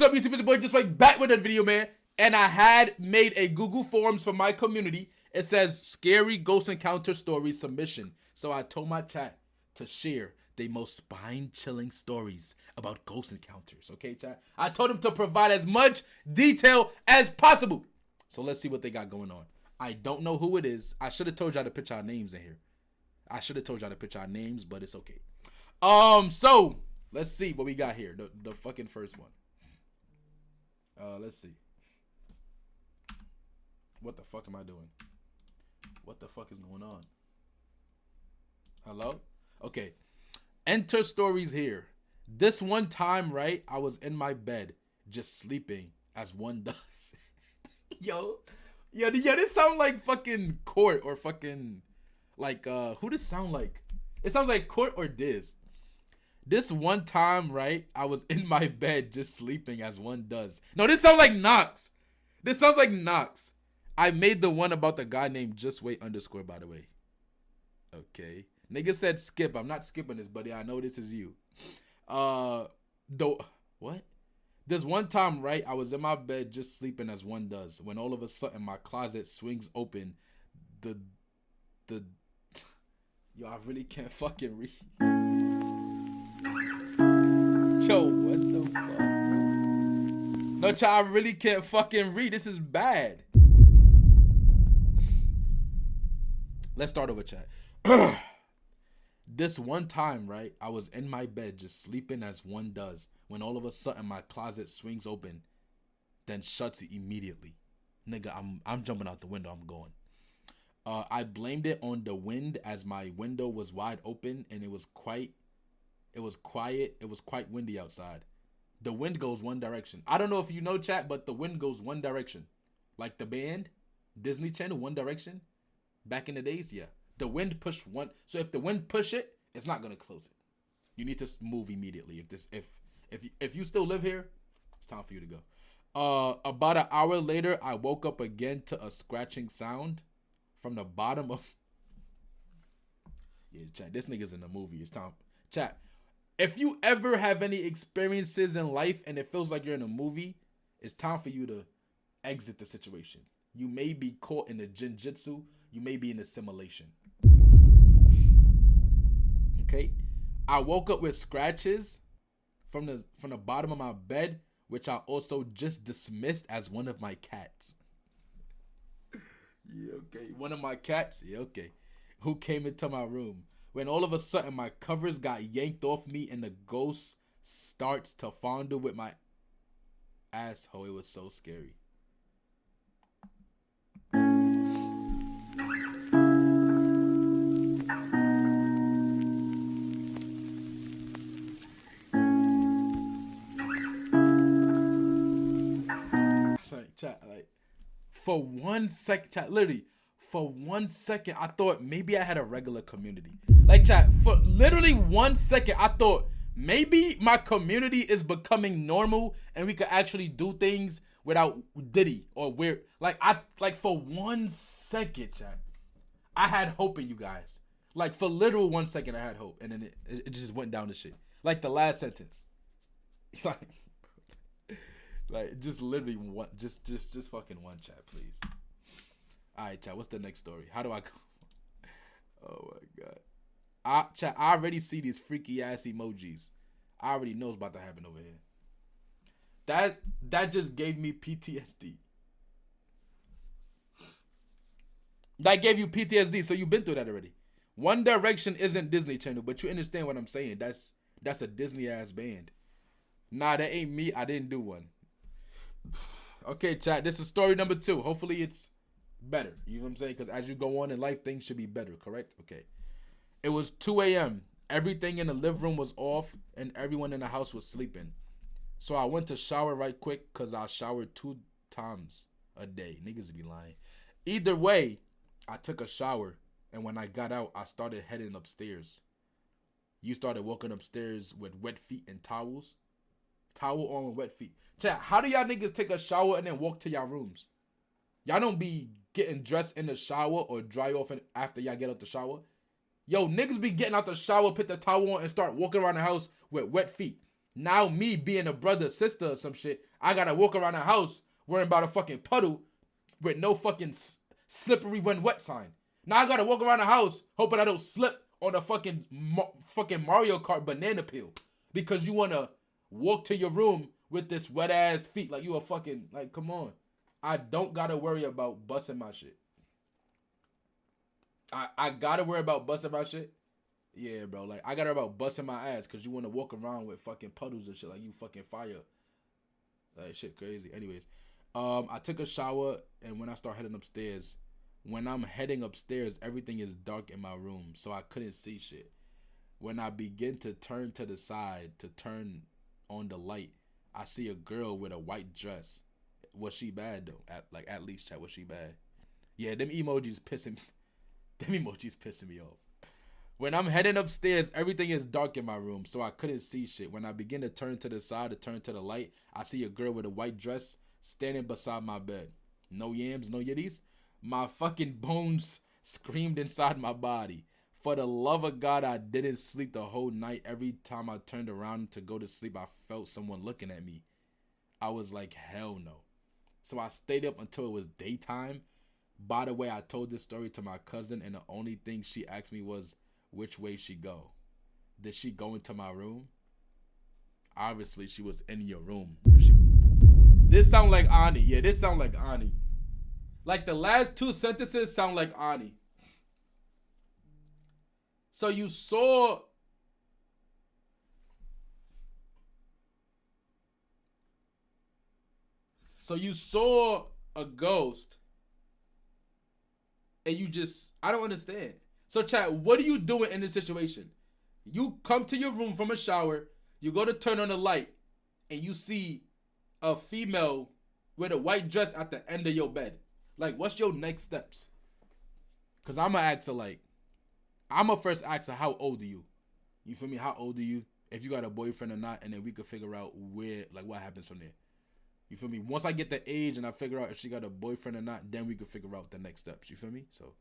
up, YouTube? It's your boy Just Right back with another video, man. And I had made a Google Forms for my community. It says scary ghost encounter story submission. So I told my chat to share the most spine-chilling stories about ghost encounters. Okay, chat? I told them to provide as much detail as possible. So let's see what they got going on. I don't know who it is. I should have told y'all to put y'all names in here. I should have told y'all to put y'all names, but it's okay. So let's see what we got here. The fucking first one. Let's see. What the fuck am I doing? What the fuck is going on? Hello? Okay. Enter stories here. This one time, right, I was in my bed just sleeping as one does. Yo, this sound like fucking Court or fucking like who does sound like? It sounds like Court or Diz. This one time, right, I was in my bed just sleeping as one does. No, this sounds like Knox. This sounds like Knox. I made the one about the guy named Just Wait _ by the way. Okay. Nigga said skip. I'm not skipping this, buddy. I know this is you. Though what? This one time, right, I was in my bed just sleeping as one does. When all of a sudden my closet swings open. Yo, I really can't fucking read. Yo, what the fuck? No, child, I really can't fucking read. This is bad. Let's start over, chat. This one time, right, I was in my bed just sleeping as one does when all of a sudden my closet swings open, then shuts immediately. Nigga, I'm jumping out the window. I'm going. I blamed it on the wind as my window was wide open and it was quiet. It was quite windy outside. The wind goes one direction. I don't know if you know, chat, but the wind goes one direction. Like the band, Disney Channel, One Direction. Back in the days, yeah. The wind pushed one. So if the wind push it, it's not gonna close it. You need to move immediately. If you still live here, it's time for you to go. About an hour later, I woke up again to a scratching sound from the bottom of. Yeah, chat. This nigga's in the movie. It's time. Chat. If you ever have any experiences in life and it feels like you're in a movie, it's time for you to exit the situation. You may be caught in the jinjitsu. You may be in a simulation. Okay? I woke up with scratches from the bottom of my bed, which I also just dismissed as one of my cats. Yeah, okay. One of my cats? Yeah, okay. Who came into my room. When all of a sudden my covers got yanked off me and the ghost starts to fondle with my asshole. It was so scary. Chat, like, for 1 second, chat, literally, for 1 second, I thought maybe I had a regular community. Like, chat, for literally 1 second, I thought maybe my community is becoming normal and we could actually do things without Diddy or weird. Like, for 1 second, chat, I had hope in you guys. Like, for literal 1 second, I had hope. And then it just went down to shit. Like, the last sentence. It's like, just literally one, just fucking one, chat, please. All right, chat, what's the next story? How do I go? Oh my god. Chat, I already see these freaky ass emojis. I already know what's about to happen over here. That just gave me PTSD. That gave you PTSD, so you've been through that already. One Direction isn't Disney Channel, but you understand what I'm saying. That's a Disney ass band. Nah, that ain't me. I didn't do one. Okay, chat, this is story number 2. Hopefully it's better. You know what I'm saying? Because as you go on in life, things should be better, correct? Okay. It was 2 a.m. Everything in the living room was off and everyone in the house was sleeping. So I went to shower right quick because I showered 2 times a day. Niggas be lying. Either way, I took a shower and when I got out, I started heading upstairs. You started walking upstairs with wet feet and towels. Towel on with wet feet. Chat, how do y'all niggas take a shower and then walk to y'all rooms? Y'all don't be getting dressed in the shower or dry off after y'all get out the shower. Yo, niggas be getting out the shower, put the towel on, and start walking around the house with wet feet. Now me being a brother, sister, or some shit, I gotta walk around the house worrying about a fucking puddle with no fucking slippery when wet sign. Now I gotta walk around the house hoping I don't slip on a fucking Mario Kart banana peel because you wanna walk to your room with this wet ass feet like you a fucking, like, come on. I don't gotta worry about busting my shit. I gotta worry about busting my shit. Yeah, bro. Like, I gotta worry about busting my ass because you want to walk around with fucking puddles and shit like you fucking fire. Like, shit crazy. Anyways, I took a shower, and when I start heading upstairs, when I'm heading upstairs, everything is dark in my room, so I couldn't see shit. When I begin to turn to the side to turn on the light, I see a girl with a white dress. Was she bad though? At least chat, was she bad? Yeah, them emojis pissing me off. When I'm heading upstairs, everything is dark in my room, so I couldn't see shit. When I begin to turn to the side to turn to the light, I see a girl with a white dress standing beside my bed. No yams, no yitties. My fucking bones screamed inside my body. For the love of God, I didn't sleep the whole night. Every time I turned around to go to sleep, I felt someone looking at me. I was like, hell no. So I stayed up until it was daytime. By the way, I told this story to my cousin, and the only thing she asked me was which way she go. Did she go into my room? Obviously, she was in your room. This sound like Ani. Yeah, this sound like Ani. Like, the last two sentences sound like Ani. So you saw... a ghost, and you just... I don't understand. So, chat, what are you doing in this situation? You come to your room from a shower, you go to turn on the light, and you see a female with a white dress at the end of your bed. Like, what's your next steps? Because I'm going to ask her, like... I'm going to first ask her, how old are you? You feel me? How old are you? If you got a boyfriend or not, and then we could figure out where, like, what happens from there. You feel me? Once I get the age and I figure out if she got a boyfriend or not, then we could figure out the next steps. You feel me? So,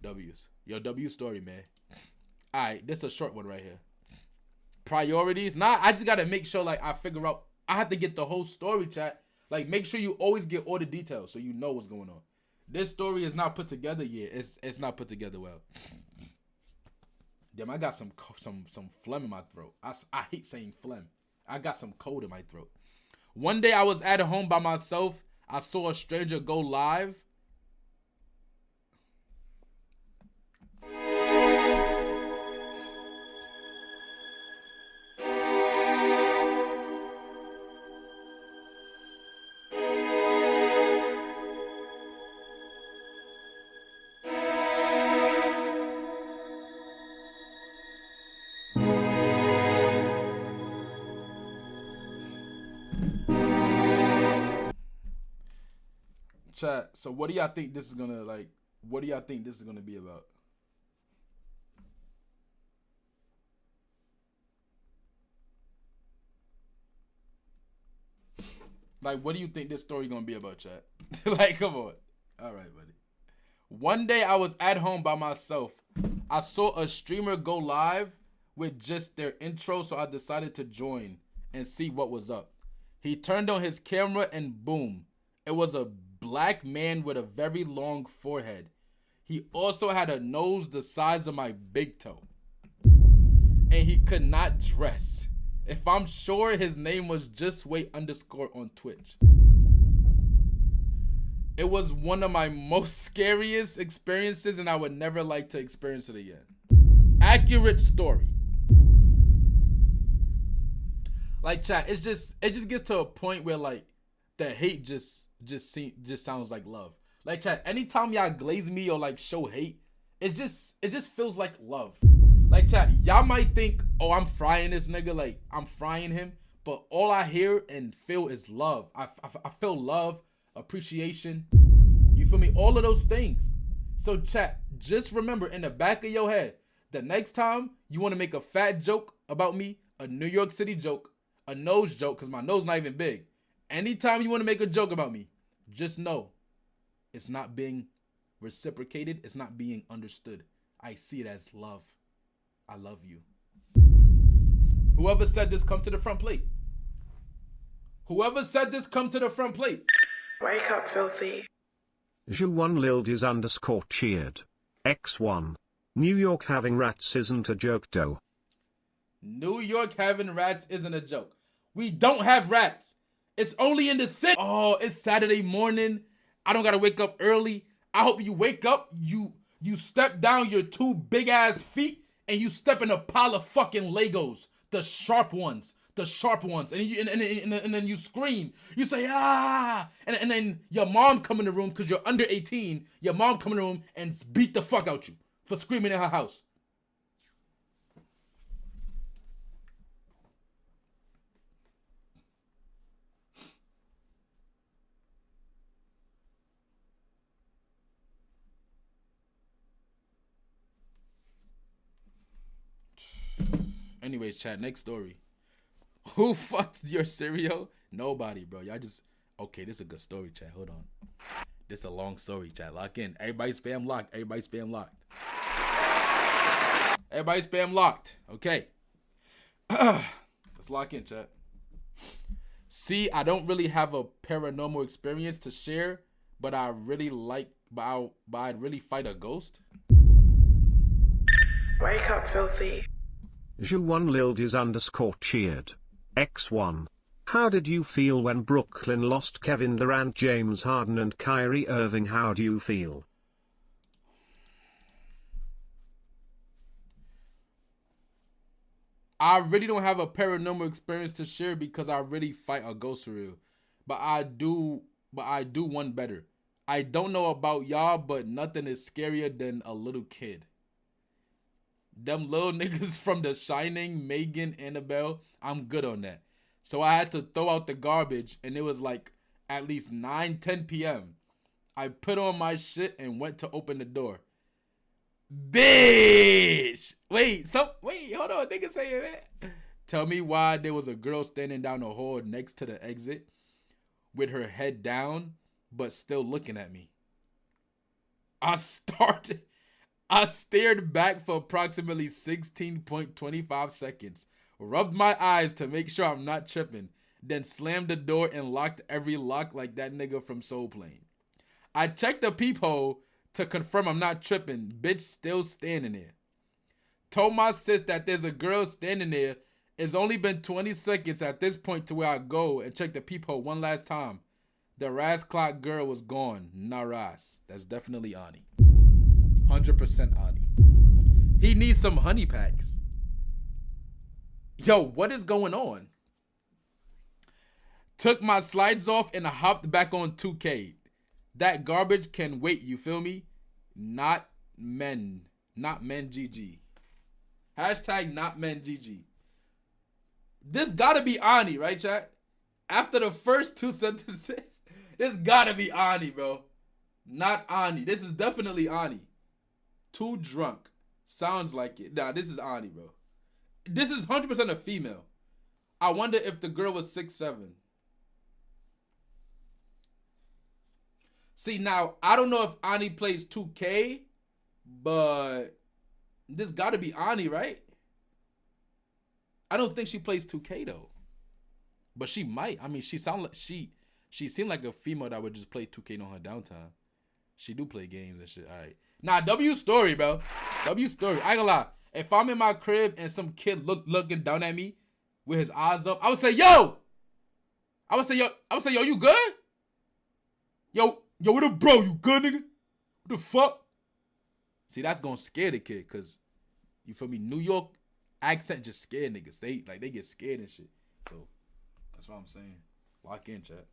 W's. Yo, W story, man. All right, this is a short one right here. Priorities. Nah, I just got to make sure, like, I figure out. I have to get the whole story, chat. Like, make sure you always get all the details so you know what's going on. This story is not put together yet. It's not put together well. Damn, I got some phlegm in my throat. I hate saying phlegm. I got some cold in my throat. One day I was at home by myself. I saw a stranger go live. Chat, so what do y'all think this is gonna, like, what do y'all think this is gonna be about? Like, what do you think this story gonna be about, chat? Like, come on. All right, buddy. One day I was at home by myself. I saw a streamer go live with just their intro, so I decided to join and see what was up. He turned on his camera and boom, it was a black man with a very long forehead. He also had a nose the size of my big toe. And he could not dress. If I'm sure his name was JustWait_ on Twitch. It was one of my most scariest experiences, and I would never like to experience it again. Accurate story. Like, chat, it just gets to a point where, like, the hate just sounds like love. Like, chat, anytime y'all glaze me or, like, show hate, it just feels like love. Like, chat, y'all might think, oh, I'm frying this nigga, like, I'm frying him, but all I hear and feel is love. I feel love, appreciation, you feel me? All of those things. So, chat, just remember in the back of your head, the next time you want to make a fat joke about me, a New York City joke, a nose joke, because my nose not even big. Anytime you want to make a joke about me, just know it's not being reciprocated. It's not being understood. I see it as love. I love you. Whoever said this, come to the front plate. Whoever said this, come to the front plate. Wake up, filthy. Ju1Lild is underscore cheered. X1. New York having rats isn't a joke though. New York having rats isn't a joke. We don't have rats. It's only in the city. Oh, it's Saturday morning. I don't gotta wake up early. I hope you wake up, you step down your 2 big ass feet, and you step in a pile of fucking Legos. The sharp ones. And then you scream. You say, ah! And then your mom come in the room, because you're under 18. Your mom come in the room and beat the fuck out you for screaming in her house. Anyways, chat, next story. Who fucked your cereal? Nobody, bro. Y'all just... Okay, this is a good story, chat. Hold on. This is a long story, chat. Lock in. Everybody spam locked. Everybody spam locked. Everybody spam locked. Okay. Let's lock in, chat. See, I don't really have a paranormal experience to share, but I really like... But I'd really fight a ghost. Wake up, filthy. Ju1Lild is underscore cheered. X1. How did you feel when Brooklyn lost Kevin Durant, James Harden and Kyrie Irving? How do you feel? I really don't have a paranormal experience to share because I really fight a ghost for real. But I do one better. I don't know about y'all, but nothing is scarier than a little kid. Them little niggas from The Shining, Megan, Annabelle, I'm good on that. So I had to throw out the garbage, and it was like at least 9-10 p.m. I put on my shit and went to open the door. Bitch! Wait, hold on, nigga say it, man. Tell me why there was a girl standing down the hall next to the exit with her head down, but still looking at me. I stared back for approximately 16.25 seconds, rubbed my eyes to make sure I'm not tripping, then slammed the door and locked every lock like that nigga from Soul Plane. I checked the peephole to confirm I'm not tripping, bitch still standing there. Told my sis that there's a girl standing there. It's only been 20 seconds at this point to where I go and check the peephole one last time. The Ras Clock girl was gone. Nah, Ras. That's definitely Ani. 100% Ani. He needs some honey packs. Yo, what is going on? Took my slides off and I hopped back on 2K. That garbage can wait, you feel me? Not men GG. Hashtag not men GG. This gotta be Ani, right, chat? After the first 2 sentences, this gotta be Ani, bro. Not Ani. This is definitely Ani. Too drunk. Sounds like it. Nah, this is Ani, bro. This is 100% a female. I wonder if the girl was 6'7". See, now, I don't know if Ani plays 2K, but this gotta be Ani, right? I don't think she plays 2K, though. But she might. I mean, she seemed like a female that would just play 2K on her downtime. She do play games and shit. All right. Nah, W story, bro. W story. I ain't gonna lie. If I'm in my crib and some kid looking down at me with his eyes up, I would say, yo, you good? Yo, what up, bro? You good, nigga? What the fuck? See, that's gonna scare the kid, cause you feel me? New York accent just scare niggas. They get scared and shit. So that's what I'm saying. Lock in, chat.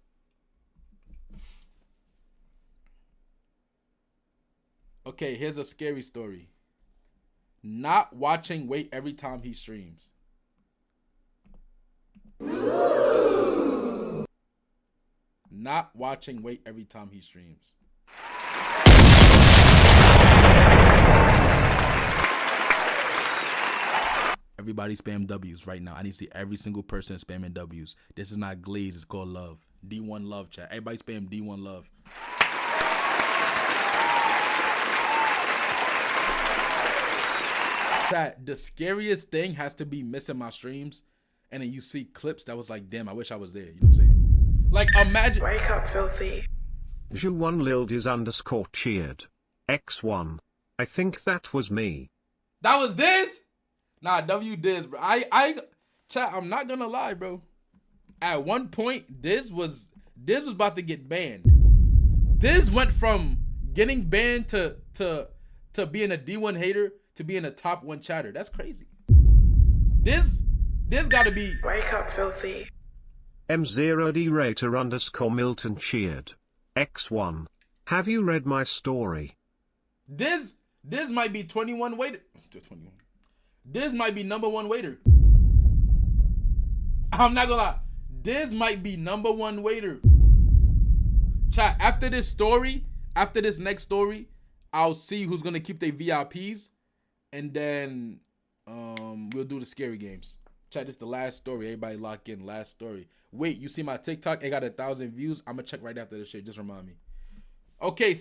Okay, here's a scary story. Not watching Wait every time he streams. Not watching Wait every time he streams. Everybody spam W's right now. I need to see every single person spamming W's. This is not glaze. It's called love. D1 love, chat. Everybody spam D1 love. Chat, the scariest thing has to be missing my streams. and then you see clips that was like, damn, I wish I was there. You know what I'm saying? Like, imagine. Wake up, filthy. Ju1Lildiz cheered. X1. I think that was me. That was this? Nah, W Diz, bro. Chat, I'm not gonna lie, bro. At one point, Diz was about to get banned. Diz went from getting banned to being a D1 hater to being a top 1 chatter. That's crazy. Diz gotta be. Wake up, filthy. M0D Milton cheered. X1. Have you read my story? Diz might be 21 waiter. 21. Diz might be number 1 waiter. I'm not gonna lie. Diz might be number 1 waiter. Chat, after this next story, I'll see who's gonna keep their VIPs, and then we'll do the scary games. Chat, this is the last story. Everybody lock in. Last story. Wait, you see my TikTok? It got 1,000 views. I'm gonna check right after this shit. Just remind me. Okay,